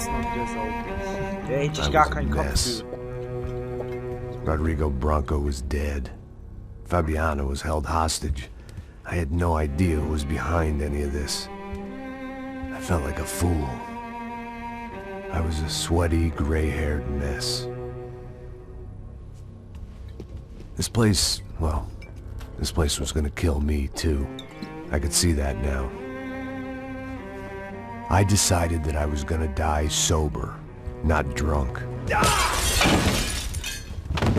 vergessen und wieder so. Der hätte I ich gar was a keinen Kopf mess. für. Rodrigo Branco was dead. Fabiana was held hostage. I had no idea who was behind any of this. I felt like a fool. I was a sweaty, gray-haired mess. This place, well, this place was gonna kill me too. I could see that now. I decided that I was gonna die sober, not drunk.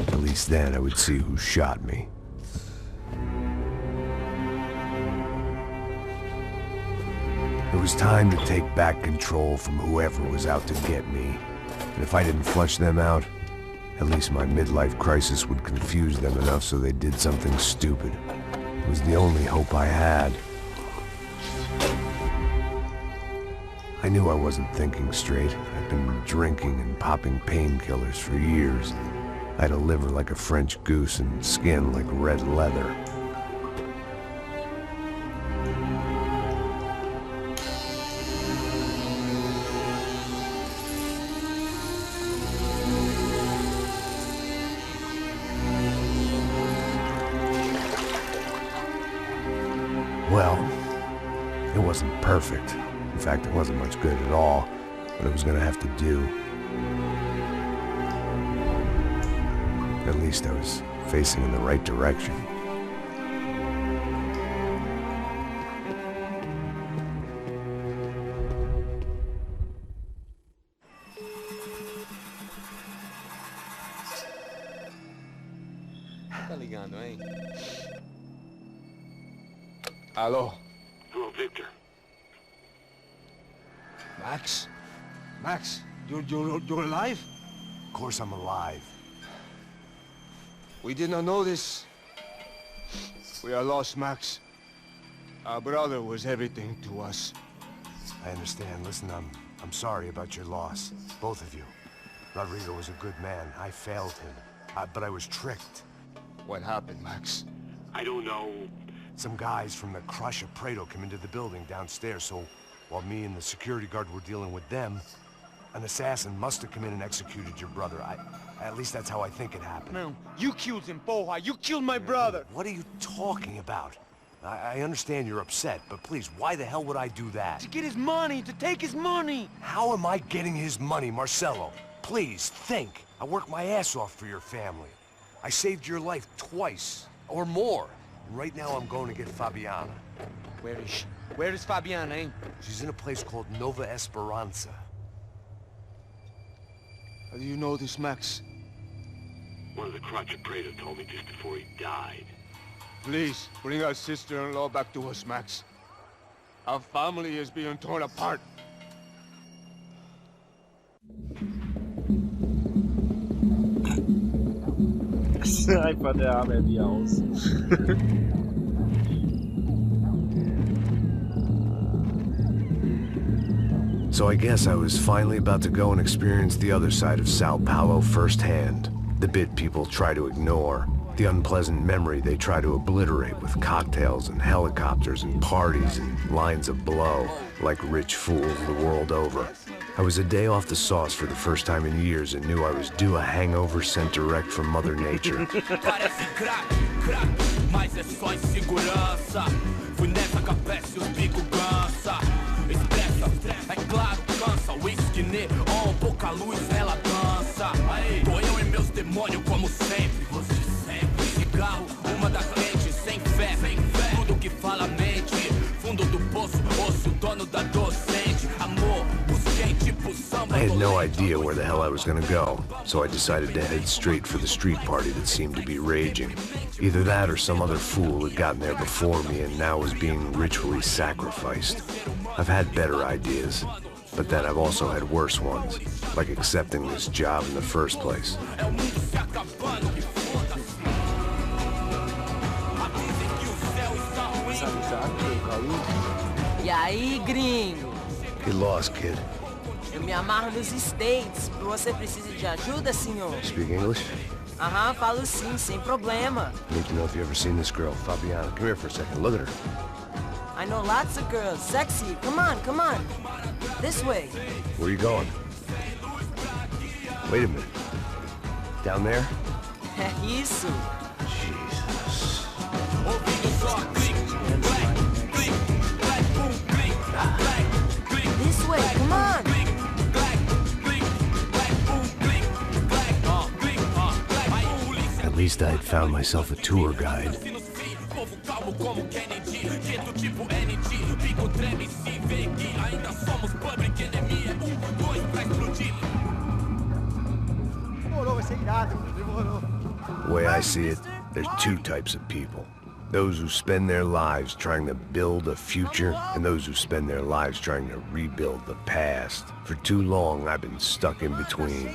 At least then I would see who shot me. It was time to take back control from whoever was out to get me. And if I didn't flush them out, at least my midlife crisis would confuse them enough so they did something stupid. It was the only hope I had. I knew I wasn't thinking straight. I'd been drinking and popping painkillers for years. I had a liver like a French goose and skin like red leather. Well, it wasn't perfect. In fact, it wasn't much good at all, but it was gonna have to do. At least I was facing in the right direction. Tá ligando, hein? Alô? Hello, Victor. Max? Max, you're alive? Of course I'm alive. We did not know this. We are lost, Max. Our brother was everything to us. I understand. Listen, I'm sorry about your loss. Both of you. Rodrigo was a good man. I failed him. But I was tricked. What happened, Max? I don't know. Some guys from the Crush of Prado came into the building downstairs, so while me and the security guard were dealing with them, an assassin must have come in and executed your brother. At least that's how I think it happened. No, you killed him, Porra. You killed my brother. What are you talking about? I understand you're upset, but please, why the hell would I do that? To get his money, to take his money. How am I getting his money, Marcelo? Please, think. I worked my ass off for your family. I saved your life twice, or more. And right now I'm going to get Fabiana. Where is she? Where is Fabiana, eh? She's in a place called Nova Esperanza. How do you know this, Max? One of the Crotch of Prado told me just before he died. Please, bring our sister-in-law back to us, Max. Our family is being torn apart. Einfach der arme wie aus. So I guess I was finally about to go and experience the other side of Sao Paulo firsthand. The bit people try to ignore. The unpleasant memory they try to obliterate with cocktails and helicopters and parties and lines of blow, like rich fools the world over. I was a day off the sauce for the first time in years and knew I was due a hangover sent direct from Mother Nature. Parece crack, mas é só insegurança. Fui nessa capece, os bico cansa. Estressa, é claro, cansa. Whisky, neon, pouca luz, ela dança. Tô eu e meus demônios como sempre. Você sempre. Cigarro, uma das lentes, sem fé. Tudo que fala mente. Fundo do poço, osso, dono da docente. Amor, busquei tipo samba. I had no idea where the hell I was gonna go, so I decided to head straight for the street party that seemed to be raging. Either that or some other fool had gotten there before me and now was being ritually sacrificed. I've had better ideas, but then I've also had worse ones, like accepting this job in the first place. E aí, gringo? Get lost, kid. Eu me amarro nos States. Você precisa de ajuda, senhor? Speak English? Aham, falo sim, sem problema. I need to know if you've ever seen this girl, Fabiana. Come here for a second. Look at her. I know lots of girls. Sexy. Come on, come on. This way. Where are you going? Wait a minute. Down there? É isso. Jesus. This way, come on. At least I had found myself a tour guide. The way I see it, there's two types of people. Those who spend their lives trying to build a future, and those who spend their lives trying to rebuild the past. For too long, I've been stuck in between,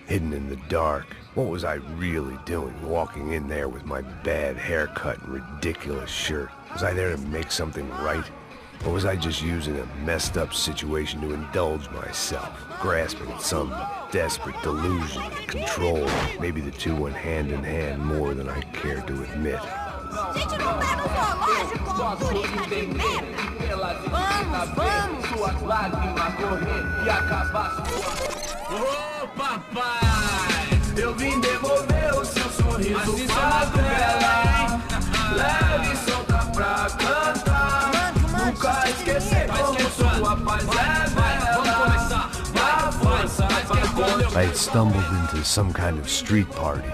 hidden in the dark. What was I really doing, walking in there with my bad haircut and ridiculous shirt? Was I there to make something right? Or was I just using a messed up situation to indulge myself, grasping at some desperate delusion of control? Maybe the two went hand in hand more than I cared to admit. Gente, não tá no zoológico, turista de merda! Vamos, vamos! Suas lágrimas correr e acabar sua... Ô, papai! Eu vim devolver o seu sorriso pra tela. Leve e solta pra cantar. Nunca esquecer como sua paz é bela. Na força pra I had stumbled into some kind of street party.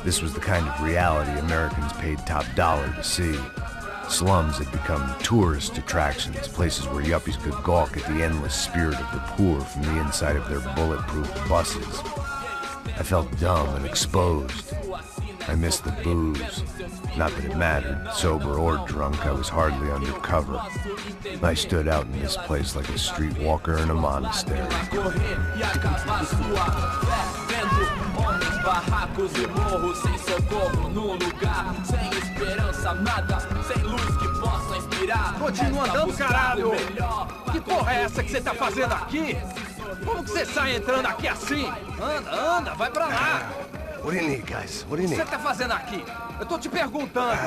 This was the kind of reality Americans paid top dollar to see. Slums had become tourist attractions, places where yuppies could gawk at the endless spirit of the poor from the inside of their bulletproof buses. I felt dumb and exposed. I missed the booze. Not that it mattered. Sober or drunk, I was hardly undercover. I stood out in this place like a streetwalker in a monastery. barracos e morros, sem socorro num lugar, sem esperança, nada, sem luz que possa inspirar. Continua andando, caralho! Que porra é essa que você tá fazendo aqui? Como que você sai entrando aqui assim? Anda, anda, vai pra lá! What do you need, guys? What do you O que need? você tá fazendo aqui? Eu tô te perguntando.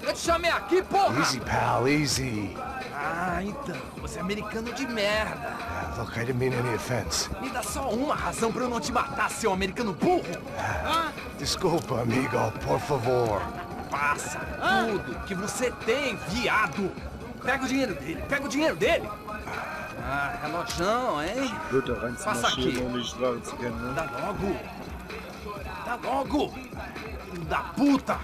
Eu te chamei aqui, porra! Easy, pal, easy. Ah, então, você é americano de merda. Look, I didn't mean any offense. Me dá só uma razão pra eu não te matar, seu americano burro. Desculpa, amigo, por favor. Passa tudo que você tem, viado. Pega o dinheiro dele, pega o dinheiro dele. Ah, relojão, hein? Passa aqui. Dá logo. Dá logo. Filho da puta.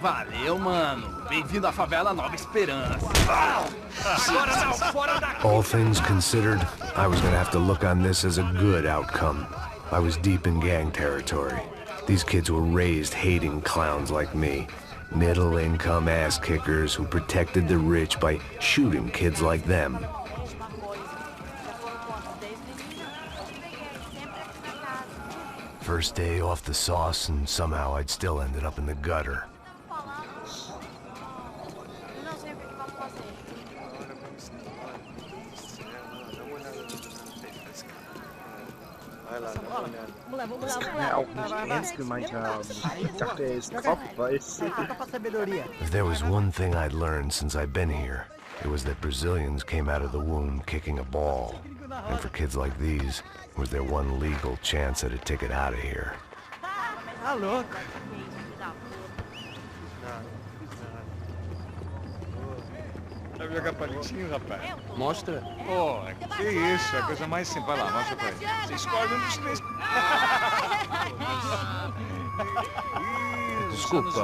Valeu, mano. Bem-vindo à favela Nova Esperança. Agora não, fora daqui. All things considered, I was gonna have to look on this as a good outcome. I was deep in gang territory. These kids were raised hating clowns like me. Middle-income ass-kickers who protected the rich by shooting kids like them. First day off the sauce, and somehow I'd still ended up in the gutter. If there was one thing I'd learned since I've been here, it was that Brazilians came out of the womb kicking a ball. And for kids like these, it was their one legal chance at a ticket out of here. Tá louco. Vai jogar palitinho, rapaz? Mostra. Pô, que isso, é a coisa mais simples. Vai lá, mostra pra ele. Você escolhe um dos três. Desculpa,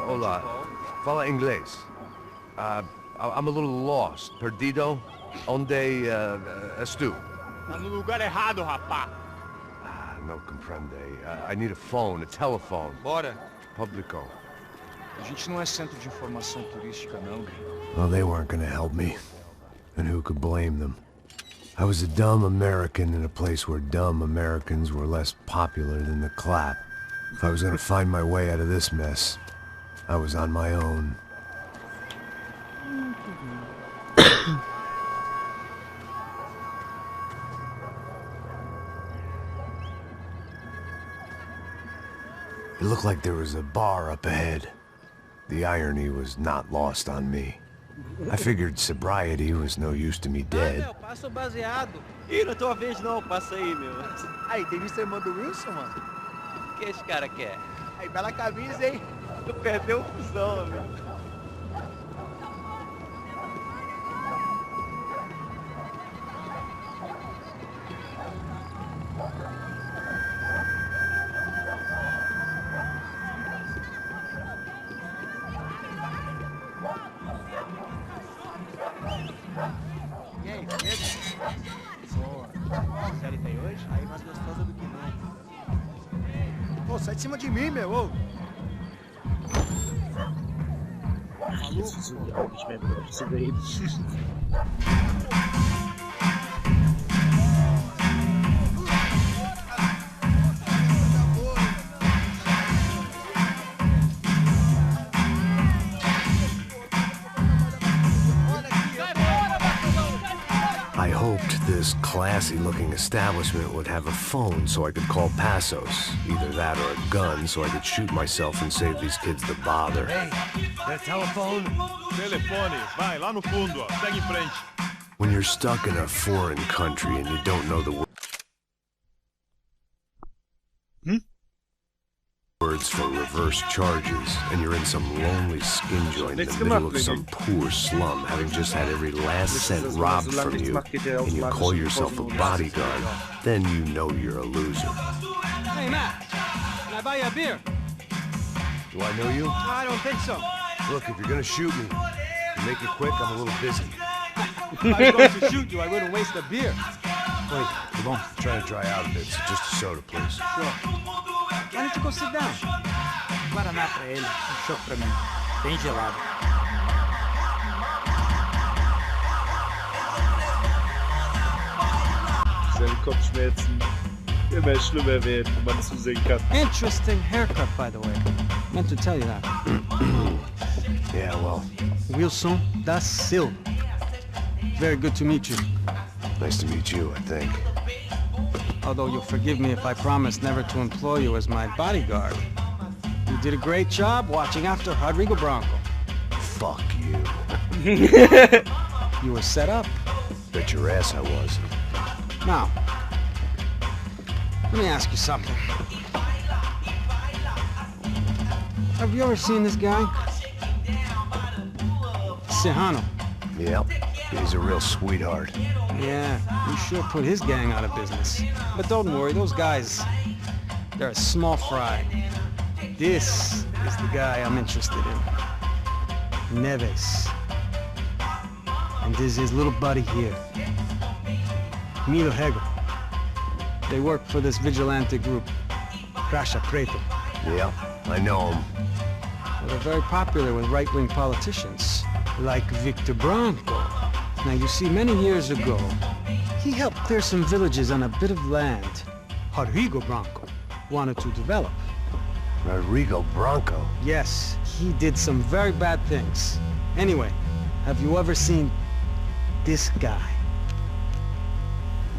olá. Fala inglês. I'm a little lost. Perdido? Onde estou? Tá no lugar errado, rapá. No comprende. I need a phone, a telephone. Bora. Publico. A gente não é centro de informação turística, não, gringo. Well, they weren't gonna help me. And who could blame them? I was a dumb American in a place where dumb Americans were less popular than the clap. If I was gonna find my way out of this mess, I was on my own. It looked like there was a bar up ahead. The irony was not lost on me. I figured sobriety was no use to me dead. Meu, passa o baseado. Ih, não é tua vez não, passa aí, meu. Aí, tem visto a irmã do Wilson, mano? O que esse cara quer? Aí, bela camisa, hein? Tu perdeu o fusão, meu. E aí, beleza? Boa. Série tem hoje? Aí mais gostosa do que nunca. Pô, sai de cima de mim, meu! Ô. I hoped this classy-looking establishment would have a phone so I could call Passos. Either that or a gun so I could shoot myself and save these kids the bother. Hey, that telephone? Telefone, vai, lá no fundo, ó. Segue em frente. When you're stuck in a foreign country and you don't know the words for reverse charges, and you're in some lonely skin joint in the middle of some poor slum, having just had every last cent robbed from you, and you call yourself a bodyguard, then you know you're a loser. Hey, Matt, can I buy you a beer? Do I know you? I don't think so. Look, if you're gonna shoot me, make it quick, I'm a little busy. If I was going to shoot you, I wouldn't waste a beer. Wait, come on. I'm trying to dry out a bit, so just a soda, please. Sure. Why don't you go sit down? Guaraná pra ele, chopp pra mim. Bem gelado. Seine Kopfschmerzen immer schlimmer werden, wenn man es zusehen kann. Interesting haircut, by the way. Meant to tell you that. Yeah, well, Wilson da Silva. Very good to meet you. nice to meet you, I think. Although you'll forgive me if I promise never to employ you as my bodyguard. You did a great job watching after Rodrigo Branco. Fuck you. You were set up. Bet your ass I was. Now, let me ask you something. Have you ever seen this guy? Sejano. Yep, he's a real sweetheart. Yeah, you sure put his gang out of business. But don't worry, those guys, they're a small fry. This is the guy I'm interested in. Neves. And this is his little buddy here. Milo Hegel. They work for this vigilante group, Crasha Preto. Yep, I know him. Well, they're very popular with right-wing politicians, like Victor Branco. Now, you see, many years ago, he helped clear some villages on a bit of land Rodrigo Branco wanted to develop. Rodrigo Branco? Yes, he did some very bad things. Anyway, have you ever seen this guy?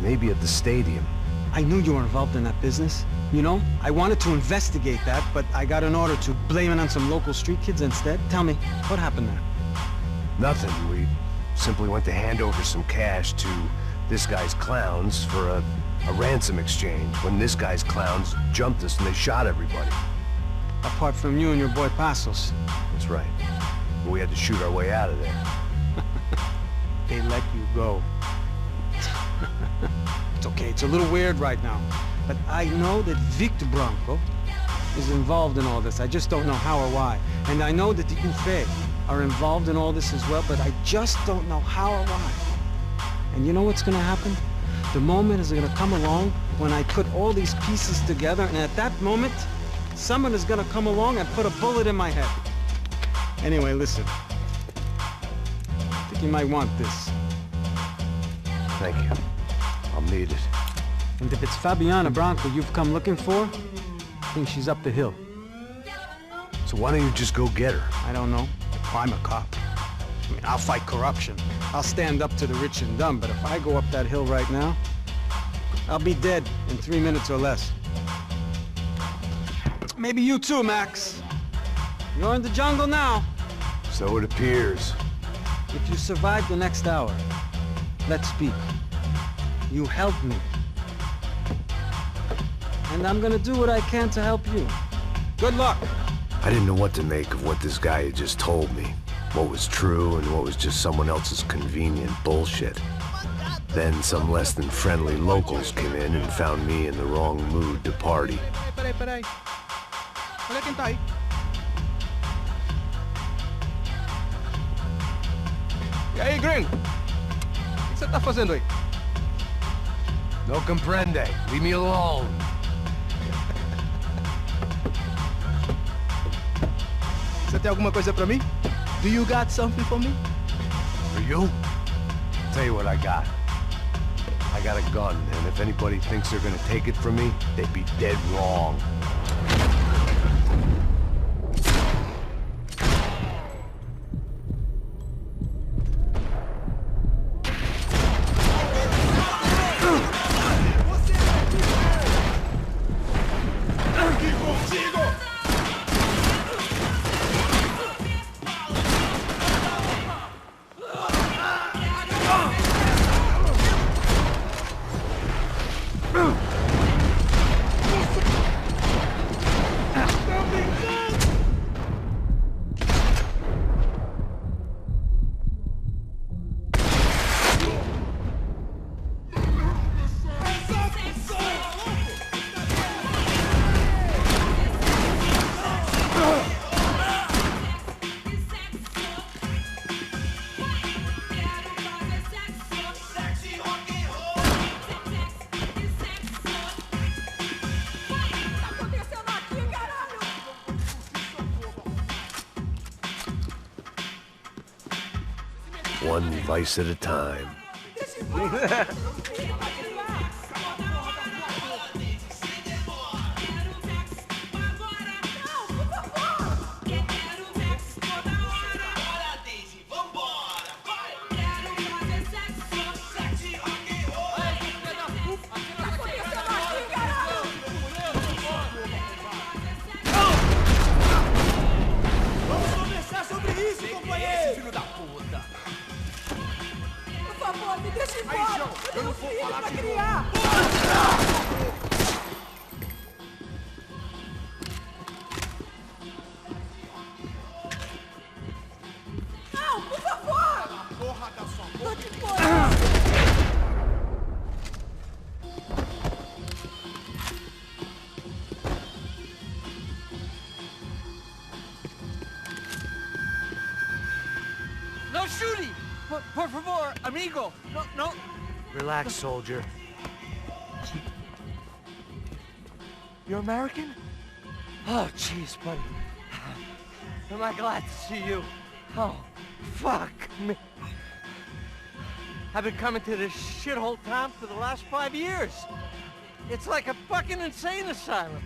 Maybe at the stadium. I knew you were involved in that business. You know, I wanted to investigate that, but I got an order to blame it on some local street kids instead. Tell me, what happened there? Nothing. We simply went to hand over some cash to this guy's clowns for a ransom exchange when this guy's clowns jumped us and they shot everybody. Apart from you and your boy Passos. That's right. But we had to shoot our way out of there. They let you go. It's okay, it's a little weird right now. But I know that Victor Branco is involved in all this. I just don't know how or why. And I know that the UFE are involved in all this as well, but I just don't know how or why. And you know what's gonna happen? The moment is gonna come along when I put all these pieces together, and at that moment, someone is gonna come along and put a bullet in my head. Anyway, listen. I think you might want this. Thank you. I'll need it. And if it's Fabiana Branco you've come looking for, I think she's up the hill. So why don't you just go get her? I don't know. I'm a cop. I mean, I'll fight corruption. I'll stand up to the rich and dumb, but if I go up that hill right now, I'll be dead in 3 minutes or less. Maybe you too, Max. You're in the jungle now. So it appears. If you survive the next hour, let's speak. You help me. And I'm gonna do what I can to help you. Good luck! I didn't know what to make of what this guy had just told me. What was true and what was just someone else's convenient bullshit. Then some less than friendly locals came in and found me in the wrong mood to party. Peraí. Olha quem tá aí. E aí, gringo? O que você tá fazendo aí? No comprende. Leave me alone. Você tem alguma coisa pra mim? Do you got something for me? For you? Tell you what I got. I got a gun, and if anybody thinks they're gonna take it from me, they'd be dead wrong. One vice at a time. No shooting! Por favor, amigo! No. Relax, soldier. You're American? Oh, jeez, buddy. Am I glad to see you? Oh, fuck me. I've been coming to this shithole town for the last 5 years. It's like a fucking insane asylum.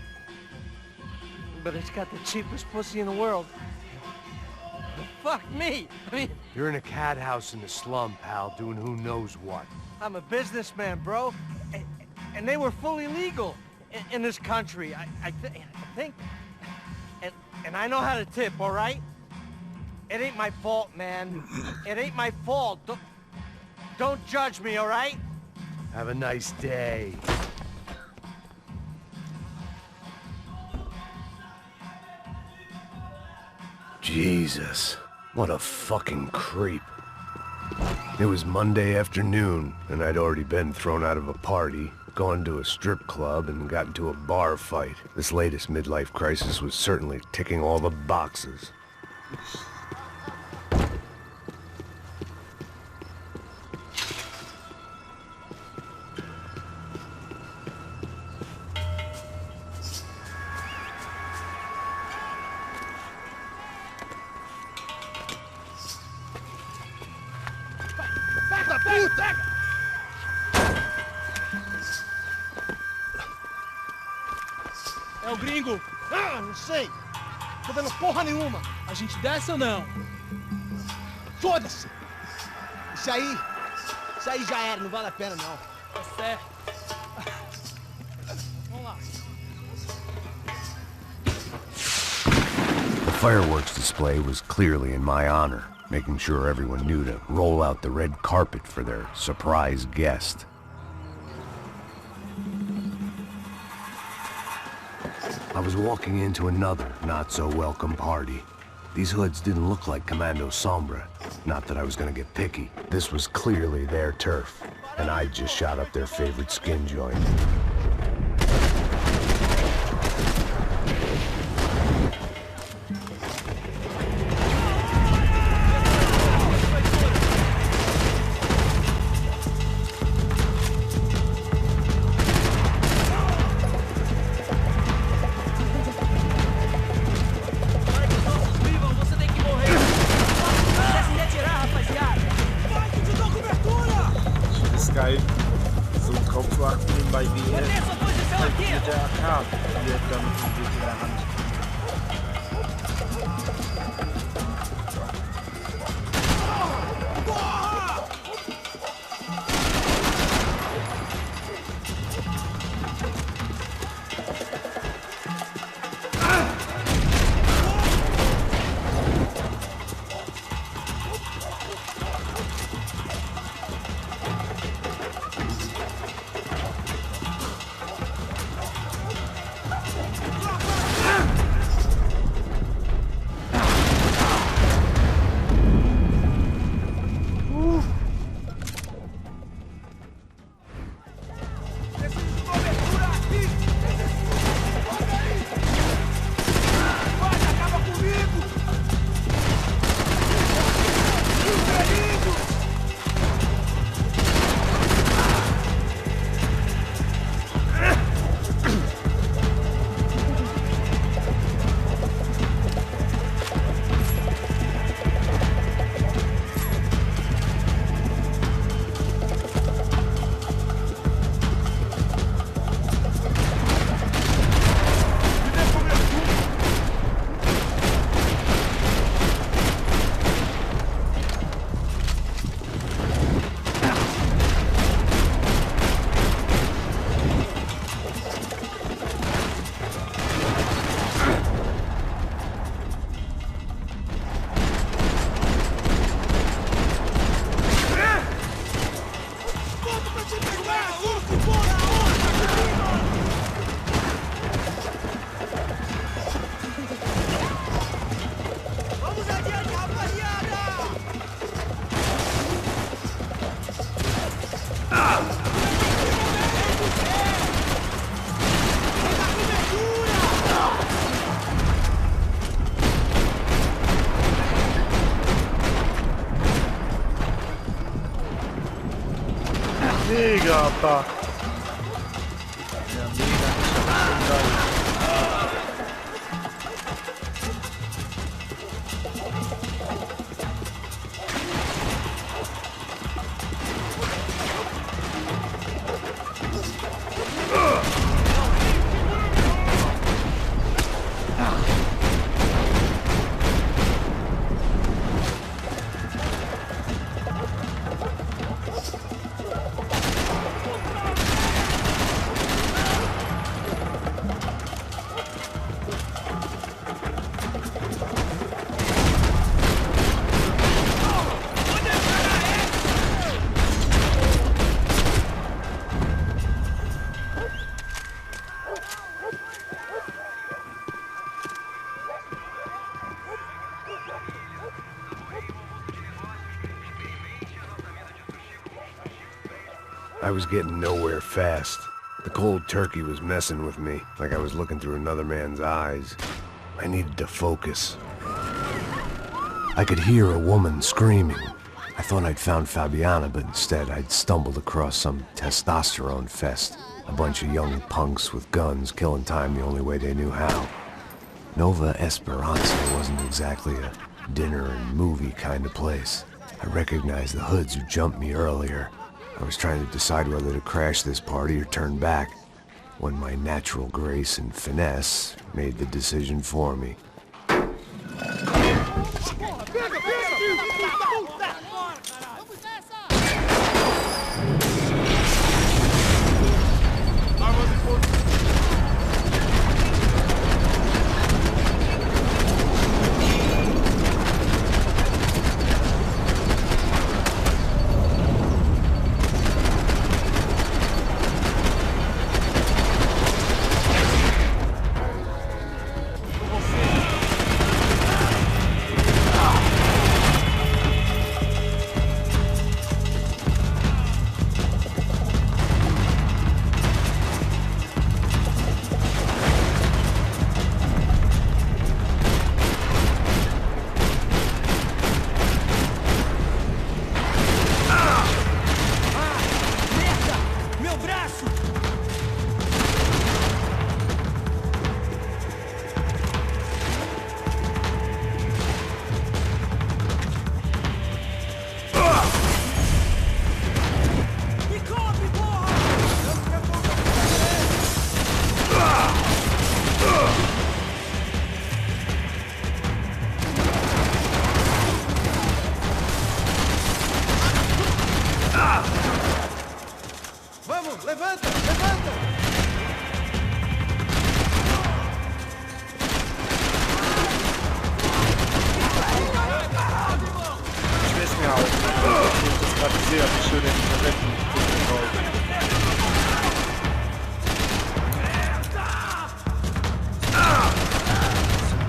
But it's got the cheapest pussy in the world. Fuck me. I mean... You're in a cat house in the slum, pal, doing who knows what. I'm a businessman, bro. And they were fully legal in this country. I think... And I know how to tip, all right? It ain't my fault, man. It ain't my fault. Don't judge me, all right? Have a nice day. Jesus, what a fucking creep. It was Monday afternoon, and I'd already been thrown out of a party, gone to a strip club, and got into a bar fight. This latest midlife crisis was certainly ticking all the boxes. É o gringo. Ah, não sei. Tô vendo porra nenhuma. A gente desce ou não? Foda-se. Isso aí já era, não vale a pena não. Tá certo. Vamos lá. The fireworks display was clearly in my honor. making sure everyone knew to roll out the red carpet for their surprise guest. I was walking into another not-so-welcome party. These hoods didn't look like Commando Sombra. Not that I was gonna get picky. This was clearly their turf, and I just shot up their favorite skin joint. Geil, so ein Kopfwacht bei mir, halt mit der AK, die hat dann in der Hand. Mega, pá. Ja, mega. I was getting nowhere fast. The cold turkey was messing with me, like I was looking through another man's eyes. I needed to focus. I could hear a woman screaming. I thought I'd found Fabiana, but instead I'd stumbled across some testosterone fest. A bunch of young punks with guns killing time the only way they knew how. Nova Esperanza wasn't exactly a dinner and movie kind of place. I recognized the hoods who jumped me earlier. I was trying to decide whether to crash this party or turn back, when my natural grace and finesse made the decision for me. Vamos, levanta, levanta! Ich weiß mir auch. Ich das gerade sehe, wie schön in den Retten drauf.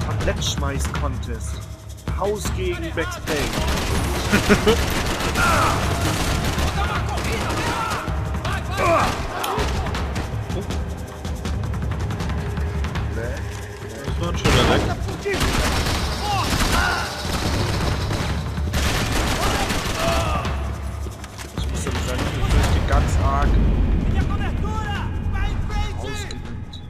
Tablettschmeiß-Contest. Haus gegen Max Payne. Das war ein schöner Weg. Ich muss aber sagen, ich fürchte ganz arg ausgedünnt.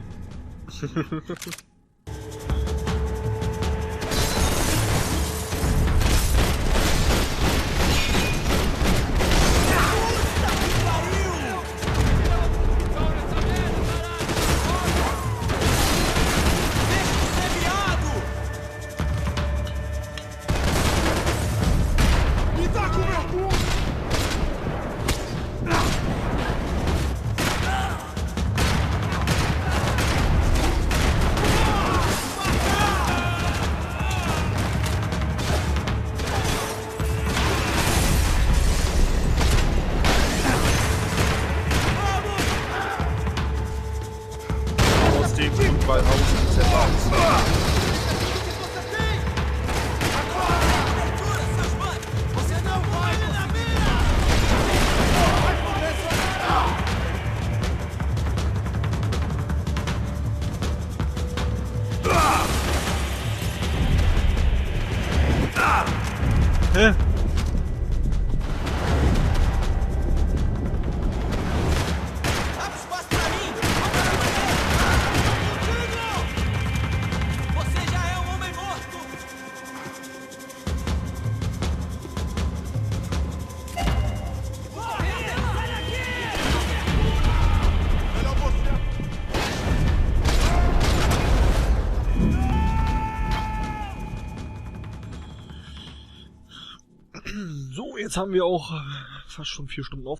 Weil Haus zerreißt. Hä? So, jetzt haben wir auch fast schon 4 Stunden auf.